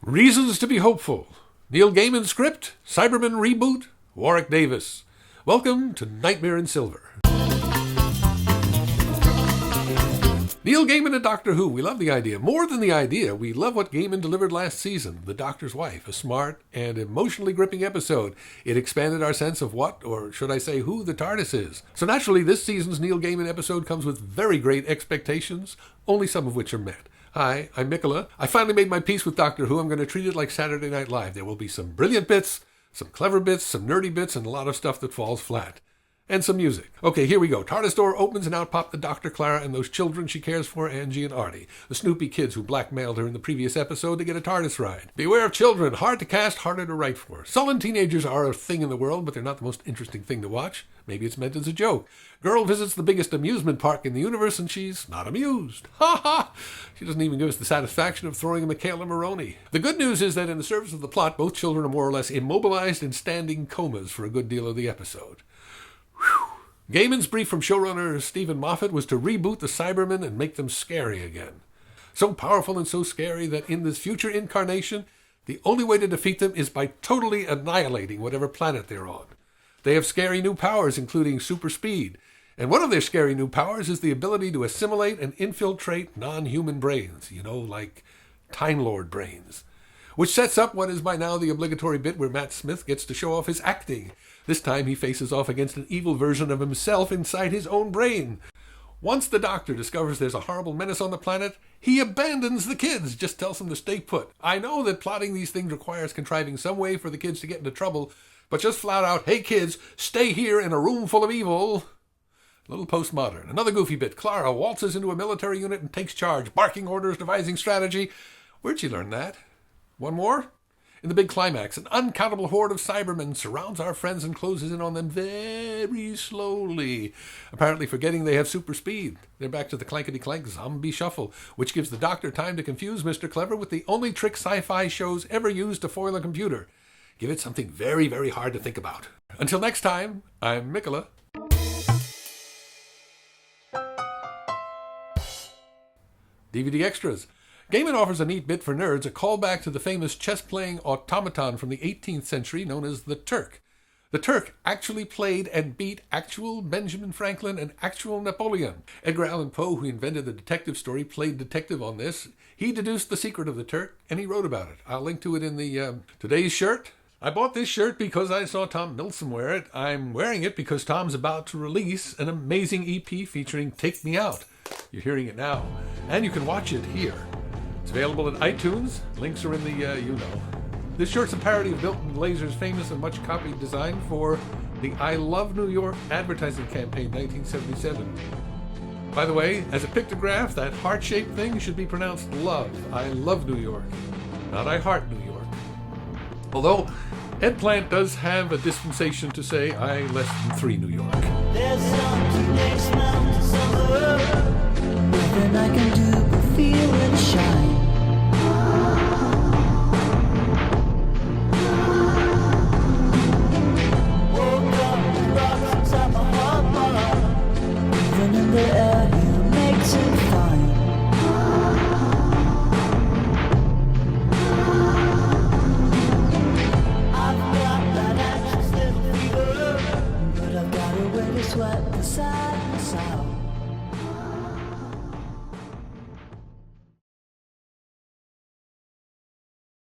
Reasons to be hopeful. Neil Gaiman script, Cybermen reboot, Warwick Davis. Welcome to Nightmare in Silver. Neil Gaiman and Doctor Who. We love the idea. More than the idea, we love what Gaiman delivered last season, The Doctor's Wife, a smart and emotionally gripping episode. It expanded our sense of what, or should I say who, the TARDIS is. So naturally, this season's Neil Gaiman episode comes with very great expectations, only some of which are met. Hi, I'm Mikola. I finally made my peace with Doctor Who. I'm going to treat it like Saturday Night Live. There will be some brilliant bits, some clever bits, some nerdy bits, and a lot of stuff that falls flat. And some music. Okay, here we go. TARDIS door opens and out pop the Dr. Clara and those children she cares for, Angie and Artie. The Snoopy kids who blackmailed her in the previous episode to get a TARDIS ride. Beware of children. Hard to cast, harder to write for. Sullen teenagers are a thing in the world, but they're not the most interesting thing to watch. Maybe it's meant as a joke. Girl visits the biggest amusement park in the universe and she's not amused. Ha ha! She doesn't even give us the satisfaction of throwing a Michaela Maroney. The good news is that in the service of the plot, both children are more or less immobilized in standing comas for a good deal of the episode. Whew. Gaiman's brief from showrunner Stephen Moffat was to reboot the Cybermen and make them scary again. So powerful and so scary that in this future incarnation, the only way to defeat them is by totally annihilating whatever planet they're on. They have scary new powers, including super speed. And one of their scary new powers is the ability to assimilate and infiltrate non-human brains. Like Time Lord brains. Which sets up what is by now the obligatory bit where Matt Smith gets to show off his acting. This time he faces off against an evil version of himself inside his own brain. Once the Doctor discovers there's a horrible menace on the planet, he abandons the kids, just tells them to stay put. I know that plotting these things requires contriving some way for the kids to get into trouble, but just flat out, hey kids, stay here in a room full of evil. A little postmodern. Another goofy bit. Clara waltzes into a military unit and takes charge, barking orders, devising strategy. Where'd she learn that? One more? In the big climax, an uncountable horde of Cybermen surrounds our friends and closes in on them very slowly, apparently forgetting they have super speed. They're back to the clankety-clank zombie shuffle, which gives the Doctor time to confuse Mr. Clever with the only trick sci-fi shows ever used to foil a computer. Give it something very, very hard to think about. Until next time, I'm Mikola. DVD extras. Gaiman offers a neat bit for nerds, a callback to the famous chess-playing automaton from the 18th century known as the Turk. The Turk actually played and beat actual Benjamin Franklin and actual Napoleon. Edgar Allan Poe, who invented the detective story, played detective on this. He deduced the secret of the Turk, and he wrote about it. I'll link to it in the today's shirt. I bought this shirt because I saw Tom Milsom wear it. I'm wearing it because Tom's about to release an amazing EP featuring Take Me Out. You're hearing it now. And you can watch it here. It's available at iTunes. Links are in the, This shirt's a parody of Milton Glaser's famous and much copied design for the I Love New York advertising campaign 1977. By the way, as a pictograph, that heart-shaped thing should be pronounced love. I love New York, not I heart New York. Although, Ed Plant does have a dispensation to say I less than 3 New York. There's something next mountain summer, nothing I can do but feel and shine.